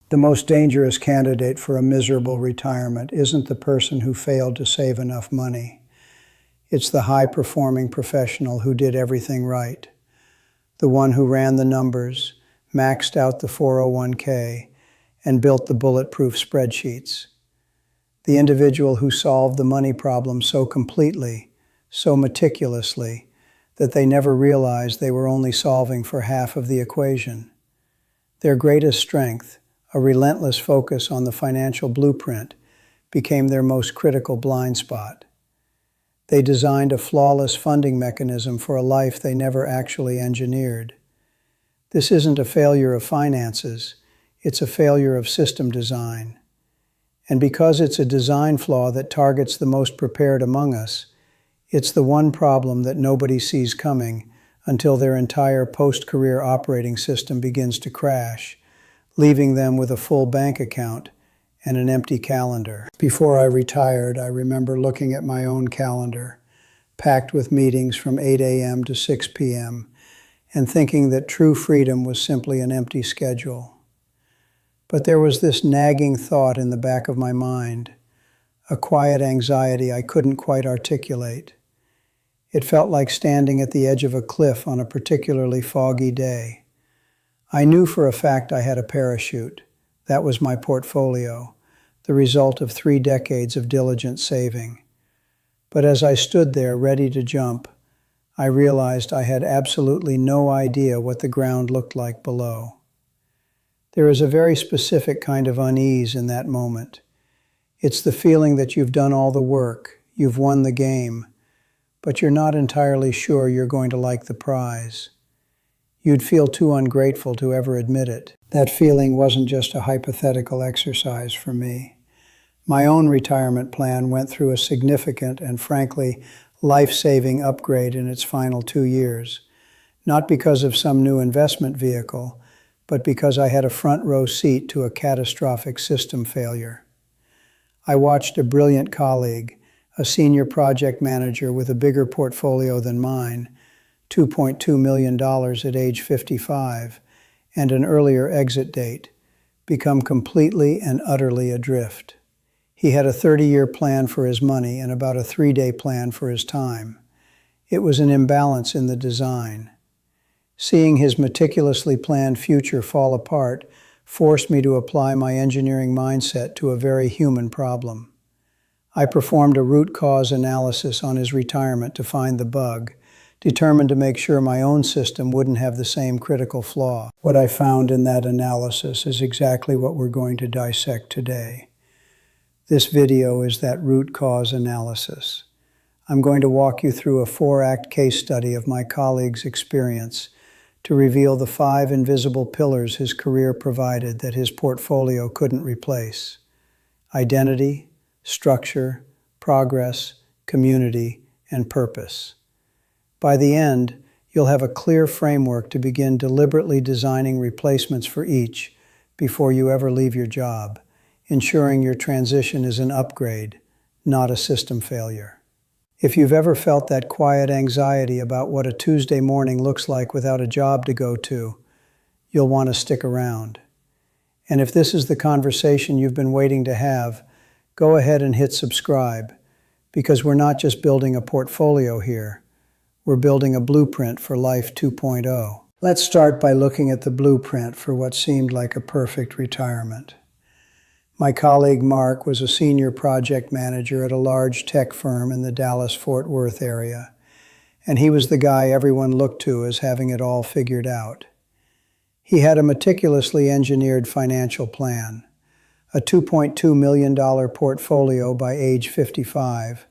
The most dangerous candidate for a miserable retirement isn't the person who failed to save enough money. It's the high-performing professional who did everything right. The one who ran the numbers, maxed out the 401k, and built the bulletproof spreadsheets. The individual who solved the money problem so completely, so meticulously, that they never realized they were only solving for half of the equation. Their greatest strength, a relentless focus on the financial blueprint, became their most critical blind spot. They designed a flawless funding mechanism for a life they never actually engineered. This isn't a failure of finances, it's a failure of system design. And because it's a design flaw that targets the most prepared among us, it's the one problem that nobody sees coming until their entire post-career operating system begins to crash, leaving them with a full bank account and an empty calendar. Before I retired, I remember looking at my own calendar, packed with meetings from 8 a.m. to 6 p.m., and thinking that true freedom was simply an empty schedule. But there was this nagging thought in the back of my mind, a quiet anxiety I couldn't quite articulate. It felt like standing at the edge of a cliff on a particularly foggy day. I knew for a fact I had a parachute. That was my portfolio, the result of 3 decades of diligent saving. But as I stood there ready to jump, I realized I had absolutely no idea what the ground looked like below. There is a very specific kind of unease in that moment. It's the feeling that you've done all the work, you've won the game, but you're not entirely sure you're going to like the prize. You'd feel too ungrateful to ever admit it. That feeling wasn't just a hypothetical exercise for me. My own retirement plan went through a significant and frankly life-saving upgrade in its final 2 years, not because of some new investment vehicle, but because I had a front-row seat to a catastrophic system failure. I watched a brilliant colleague, a senior project manager with a bigger portfolio than mine, $2.2 million at age 55, and an earlier exit date, become completely and utterly adrift. He had a 30-year plan for his money and about a 3-day plan for his time. It was an imbalance in the design. Seeing his meticulously planned future fall apart forced me to apply my engineering mindset to a very human problem. I performed a root cause analysis on his retirement to find the bug, determined to make sure my own system wouldn't have the same critical flaw. What I found in that analysis is exactly what we're going to dissect today. This video is that root cause analysis. I'm going to walk you through a 4-act case study of my colleague's experience to reveal the 5 invisible pillars his career provided that his portfolio couldn't replace: identity, structure, progress, community, and purpose. By the end, you'll have a clear framework to begin deliberately designing replacements for each before you ever leave your job, ensuring your transition is an upgrade, not a system failure. If you've ever felt that quiet anxiety about what a Tuesday morning looks like without a job to go to, you'll want to stick around. And if this is the conversation you've been waiting to have, go ahead and hit subscribe, because we're not just building a portfolio here, we're building a blueprint for Life 2.0. Let's start by looking at the blueprint for what seemed like a perfect retirement. My colleague Mark was a senior project manager at a large tech firm in the Dallas-Fort Worth area, and he was the guy everyone looked to as having it all figured out. He had a meticulously engineered financial plan, a $2.2 million portfolio by age 55,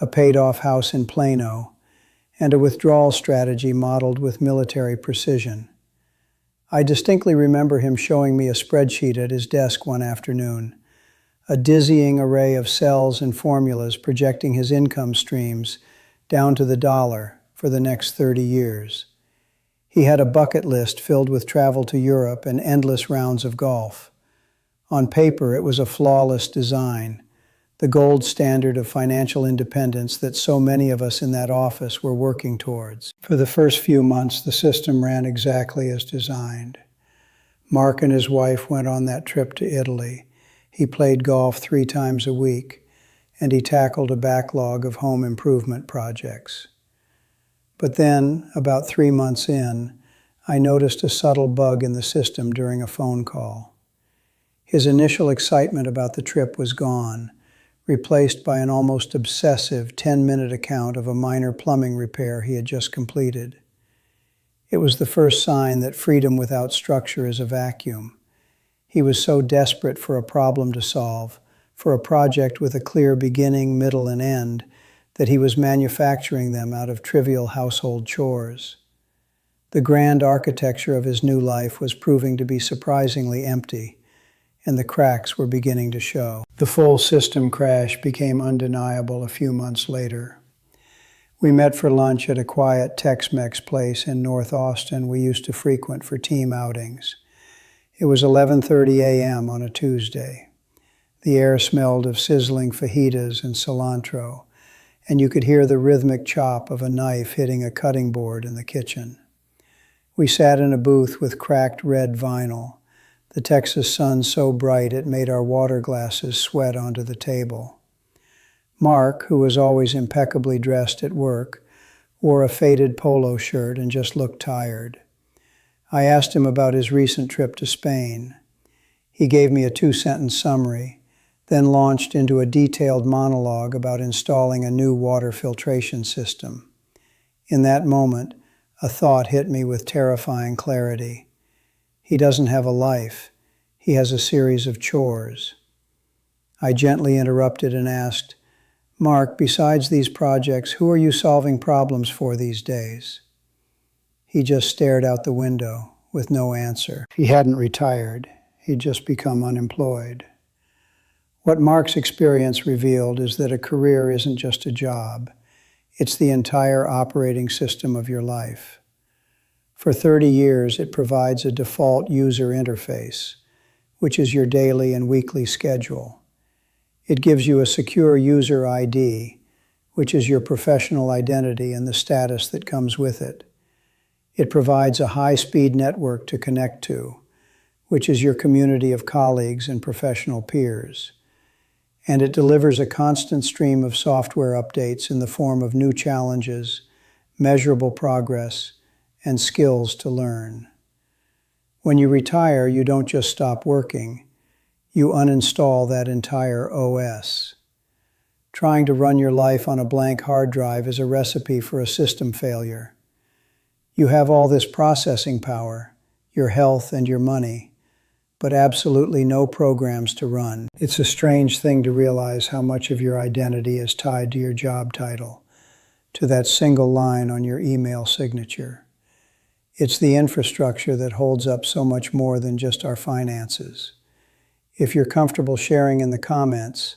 a paid-off house in Plano, and a withdrawal strategy modeled with military precision. I distinctly remember him showing me a spreadsheet at his desk one afternoon, a dizzying array of cells and formulas projecting his income streams down to the dollar for the next 30 years. He had a bucket list filled with travel to Europe and endless rounds of golf. On paper, it was a flawless design, the gold standard of financial independence that so many of us in that office were working towards. For the first few months, the system ran exactly as designed. Mark and his wife went on that trip to Italy. He played golf 3 times a week, and he tackled a backlog of home improvement projects. But then, about 3 months in, I noticed a subtle bug in the system during a phone call. His initial excitement about the trip was gone, replaced by an almost obsessive 10-minute account of a minor plumbing repair he had just completed. It was the first sign that freedom without structure is a vacuum. He was so desperate for a problem to solve, for a project with a clear beginning, middle, and end, that he was manufacturing them out of trivial household chores. The grand architecture of his new life was proving to be surprisingly empty, and the cracks were beginning to show. The full system crash became undeniable a few months later. We met for lunch at a quiet Tex-Mex place in North Austin we used to frequent for team outings. It was 11:30 a.m. on a Tuesday. The air smelled of sizzling fajitas and cilantro, and you could hear the rhythmic chop of a knife hitting a cutting board in the kitchen. We sat in a booth with cracked red vinyl, the Texas sun so bright it made our water glasses sweat onto the table. Mark, who was always impeccably dressed at work, wore a faded polo shirt and just looked tired. I asked him about his recent trip to Spain. He gave me a 2-sentence summary, then launched into a detailed monologue about installing a new water filtration system. In that moment, a thought hit me with terrifying clarity. He doesn't have a life. He has a series of chores. I gently interrupted and asked, "Mark, besides these projects, who are you solving problems for these days?" He just stared out the window with no answer. He hadn't retired. He'd just become unemployed. What Mark's experience revealed is that a career isn't just a job. It's the entire operating system of your life. For 30 years, it provides a default user interface, which is your daily and weekly schedule. It gives you a secure user ID, which is your professional identity and the status that comes with it. It provides a high-speed network to connect to, which is your community of colleagues and professional peers. And it delivers a constant stream of software updates in the form of new challenges, measurable progress, and skills to learn. When you retire, you don't just stop working. You uninstall that entire OS. Trying to run your life on a blank hard drive is a recipe for a system failure. You have all this processing power, your health and your money, but absolutely no programs to run. It's a strange thing to realize how much of your identity is tied to your job title, to that single line on your email signature. It's the infrastructure that holds up so much more than just our finances. If you're comfortable sharing in the comments,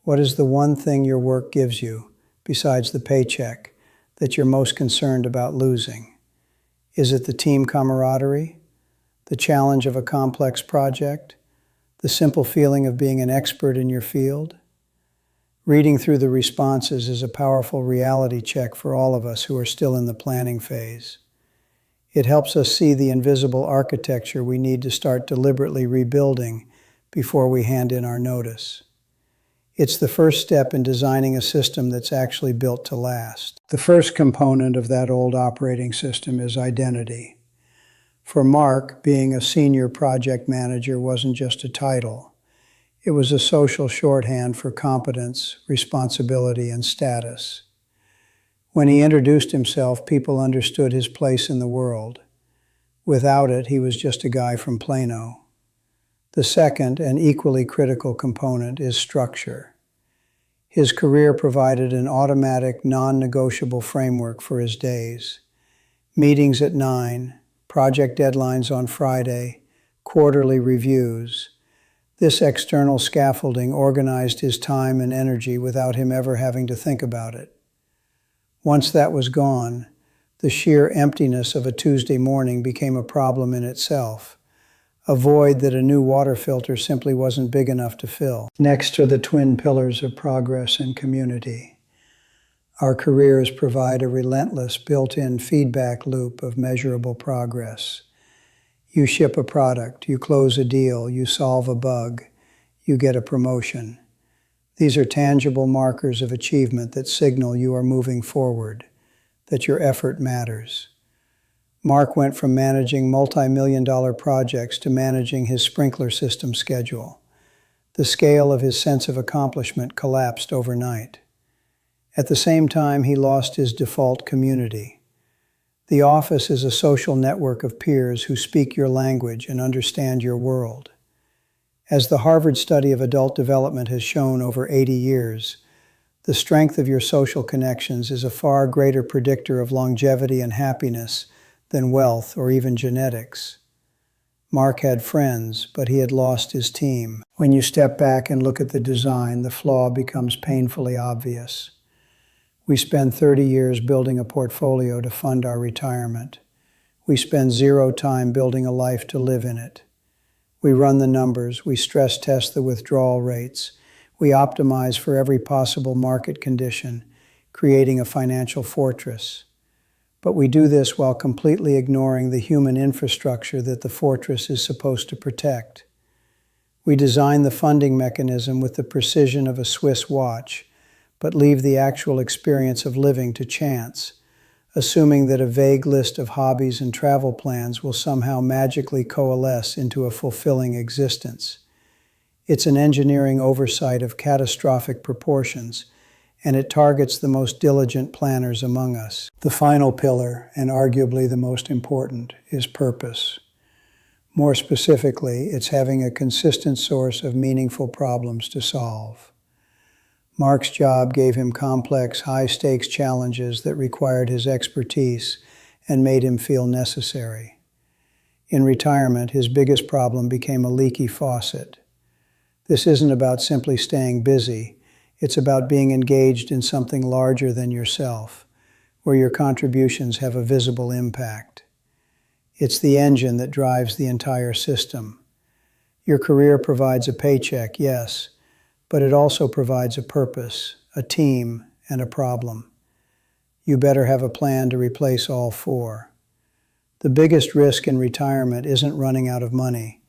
what is the one thing your work gives you, besides the paycheck, that you're most concerned about losing? Is it the team camaraderie, the challenge of a complex project, the simple feeling of being an expert in your field? Reading through the responses is a powerful reality check for all of us who are still in the planning phase. It helps us see the invisible architecture we need to start deliberately rebuilding before we hand in our notice. It's the first step in designing a system that's actually built to last. The first component of that old operating system is identity. For Mark, being a senior project manager wasn't just a title. It was a social shorthand for competence, responsibility, and status. When he introduced himself, people understood his place in the world. Without it, he was just a guy from Plano. The second and equally critical component is structure. His career provided an automatic, non-negotiable framework for his days. Meetings at 9, project deadlines on Friday, quarterly reviews. This external scaffolding organized his time and energy without him ever having to think about it. Once that was gone, the sheer emptiness of a Tuesday morning became a problem in itself. A void that a new water filter simply wasn't big enough to fill. Next are the twin pillars of progress and community. Our careers provide a relentless built-in feedback loop of measurable progress. You ship a product, you close a deal, you solve a bug, you get a promotion. These are tangible markers of achievement that signal you are moving forward, that your effort matters. Mark went from managing multi-million-dollar projects to managing his sprinkler system schedule. The scale of his sense of accomplishment collapsed overnight. At the same time, he lost his default community. The office is a social network of peers who speak your language and understand your world. As the Harvard study of adult development has shown over 80 years, the strength of your social connections is a far greater predictor of longevity and happiness than wealth or even genetics. Mark had friends, but he had lost his team. When you step back and look at the design, the flaw becomes painfully obvious. We spend 30 years building a portfolio to fund our retirement. We spend zero time building a life to live in it. We run the numbers, we stress test the withdrawal rates, we optimize for every possible market condition, creating a financial fortress. But we do this while completely ignoring the human infrastructure that the fortress is supposed to protect. We design the funding mechanism with the precision of a Swiss watch, but leave the actual experience of living to chance, assuming that a vague list of hobbies and travel plans will somehow magically coalesce into a fulfilling existence. It's an engineering oversight of catastrophic proportions, and it targets the most diligent planners among us. The final pillar, and arguably the most important, is purpose. More specifically, it's having a consistent source of meaningful problems to solve. Mark's job gave him complex, high-stakes challenges that required his expertise and made him feel necessary. In retirement, his biggest problem became a leaky faucet. This isn't about simply staying busy. It's about being engaged in something larger than yourself, where your contributions have a visible impact. It's the engine that drives the entire system. Your career provides a paycheck, yes, but it also provides a purpose, a team, and a problem. You better have a plan to replace all four. The biggest risk in retirement isn't running out of money.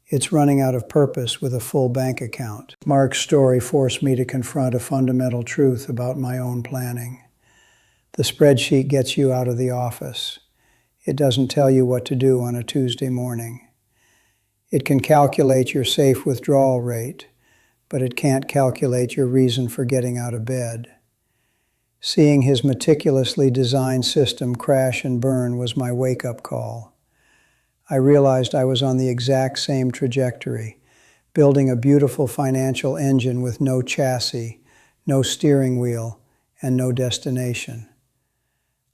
It's running out of purpose with a full bank account. Mark's story forced me to confront a fundamental truth about my own planning. The spreadsheet gets you out of the office. It doesn't tell you what to do on a Tuesday morning. It can calculate your safe withdrawal rate, but it can't calculate your reason for getting out of bed. Seeing his meticulously designed system crash and burn was my wake-up call. I realized I was on the exact same trajectory, building a beautiful financial engine with no chassis, no steering wheel, and no destination.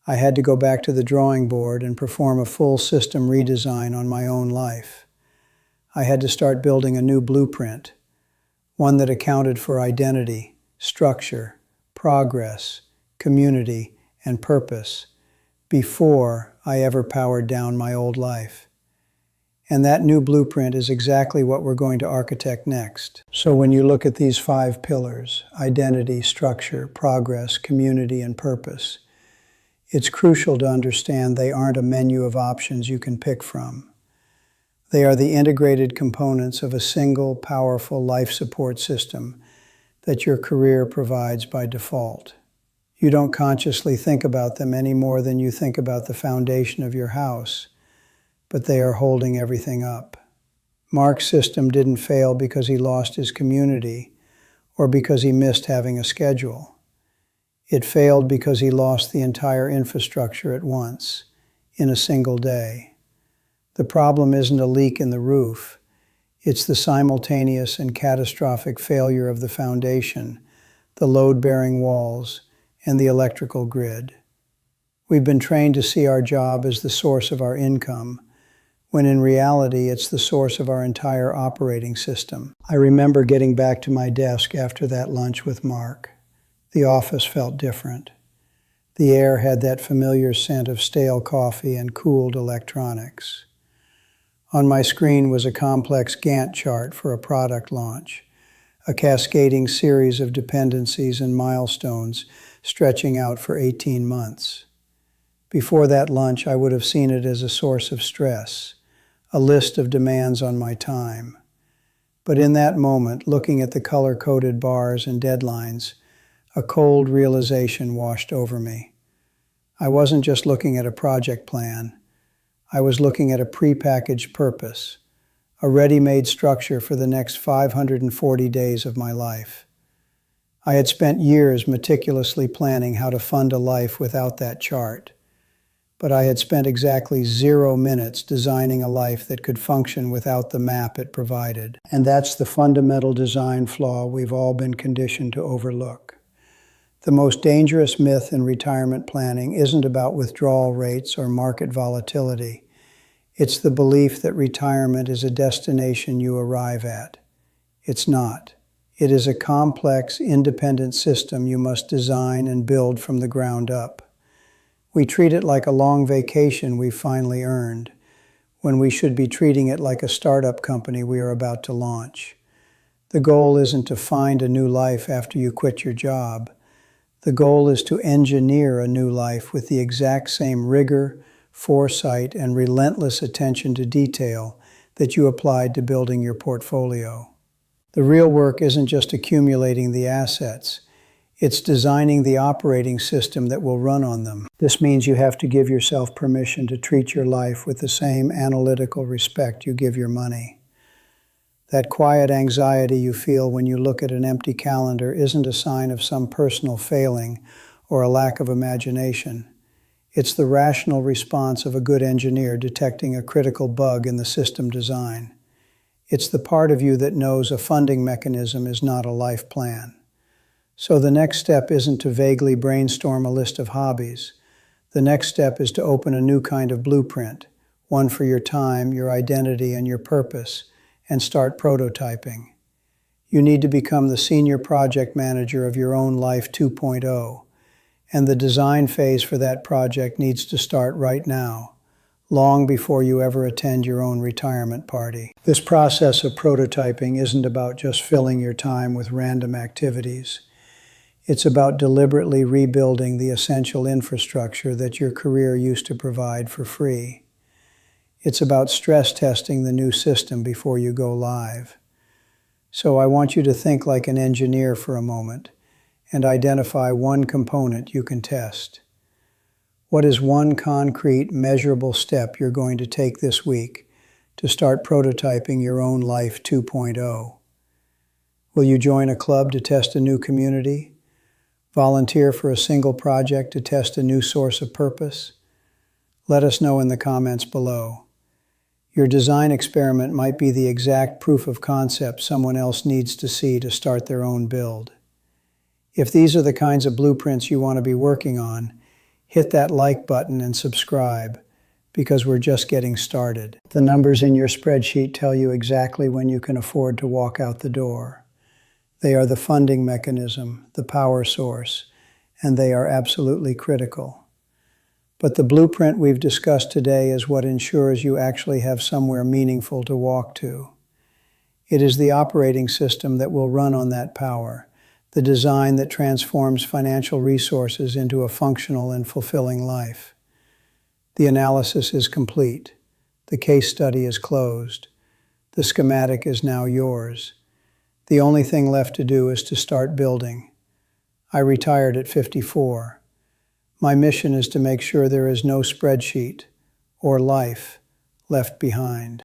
I had to go back to the drawing board and perform a full system redesign on my own life. I had to start building a new blueprint, one that accounted for identity, structure, progress, community, and purpose, before I ever powered down my old life. And that new blueprint is exactly what we're going to architect next. So when you look at these 5 pillars, identity, structure, progress, community, and purpose, it's crucial to understand they aren't a menu of options you can pick from. They are the integrated components of a single, powerful life support system that your career provides by default. You don't consciously think about them any more than you think about the foundation of your house, but they are holding everything up. Mark's system didn't fail because he lost his community or because he missed having a schedule. It failed because he lost the entire infrastructure at once, in a single day. The problem isn't a leak in the roof. It's the simultaneous and catastrophic failure of the foundation, the load-bearing walls, and the electrical grid. We've been trained to see our job as the source of our income, when in reality it's the source of our entire operating system. I remember getting back to my desk after that lunch with Mark. The office felt different. The air had that familiar scent of stale coffee and cooled electronics. On my screen was a complex Gantt chart for a product launch, a cascading series of dependencies and milestones stretching out for 18 months. Before that lunch, I would have seen it as a source of stress, a list of demands on my time. But in that moment, looking at the color-coded bars and deadlines, a cold realization washed over me. I wasn't just looking at a project plan. I was looking at a prepackaged purpose, a ready-made structure for the next 540 days of my life. I had spent years meticulously planning how to fund a life without that chart, but I had spent exactly 0 minutes designing a life that could function without the map it provided. And that's the fundamental design flaw we've all been conditioned to overlook. The most dangerous myth in retirement planning isn't about withdrawal rates or market volatility. It's the belief that retirement is a destination you arrive at. It's not. It is a complex, independent system you must design and build from the ground up. We treat it like a long vacation we've finally earned, when we should be treating it like a startup company we are about to launch. The goal isn't to find a new life after you quit your job. The goal is to engineer a new life with the exact same rigor, foresight, and relentless attention to detail that you applied to building your portfolio. The real work isn't just accumulating the assets. It's designing the operating system that will run on them. This means you have to give yourself permission to treat your life with the same analytical respect you give your money. That quiet anxiety you feel when you look at an empty calendar isn't a sign of some personal failing or a lack of imagination. It's the rational response of a good engineer detecting a critical bug in the system design. It's the part of you that knows a funding mechanism is not a life plan. So the next step isn't to vaguely brainstorm a list of hobbies. The next step is to open a new kind of blueprint, one for your time, your identity, and your purpose, and start prototyping. You need to become the senior project manager of your own life 2.0, and the design phase for that project needs to start right now, long before you ever attend your own retirement party. This process of prototyping isn't about just filling your time with random activities. It's about deliberately rebuilding the essential infrastructure that your career used to provide for free. It's about stress testing the new system before you go live. So I want you to think like an engineer for a moment and identify one component you can test. What is one concrete, measurable step you're going to take this week to start prototyping your own life 2.0? Will you join a club to test a new community? Volunteer for a single project to test a new source of purpose? Let us know in the comments below. Your design experiment might be the exact proof of concept someone else needs to see to start their own build. If these are the kinds of blueprints you want to be working on, hit that like button and subscribe, because we're just getting started. The numbers in your spreadsheet tell you exactly when you can afford to walk out the door. They are the funding mechanism, the power source, and they are absolutely critical. But the blueprint we've discussed today is what ensures you actually have somewhere meaningful to walk to. It is the operating system that will run on that power, the design that transforms financial resources into a functional and fulfilling life. The analysis is complete. The case study is closed. The schematic is now yours. The only thing left to do is to start building. I retired at 54. My mission is to make sure there is no spreadsheet or life left behind.